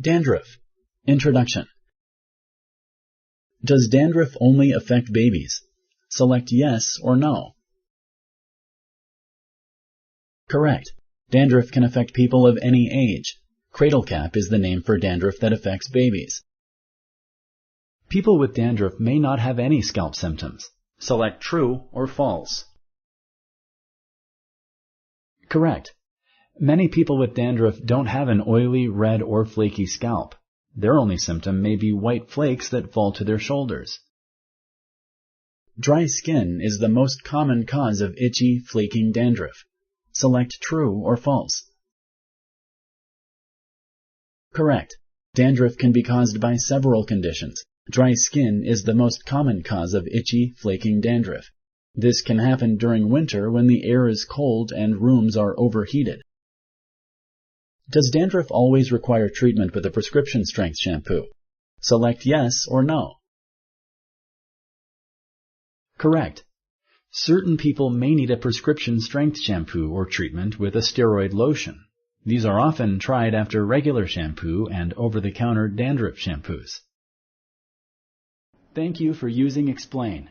Dandruff. Introduction. Does dandruff only affect babies? Select yes or no. Correct. Dandruff can affect people of any age. Cradle cap is the name for dandruff that affects babies. People with dandruff may not have any scalp symptoms. Select true or false. Correct. Many people with dandruff don't have an oily, red, or flaky scalp. Their only symptom may be white flakes that fall to their shoulders. Dry skin is the most common cause of itchy, flaking dandruff. Select true or false. Correct. Dandruff can be caused by several conditions. Dry skin is the most common cause of itchy, flaking dandruff. This can happen during winter when the air is cold and rooms are overheated. Does dandruff always require treatment with a prescription strength shampoo? Select yes or no. Correct. Certain people may need a prescription strength shampoo or treatment with a steroid lotion. These are often tried after regular shampoo and over-the-counter dandruff shampoos. Thank you for using Explain.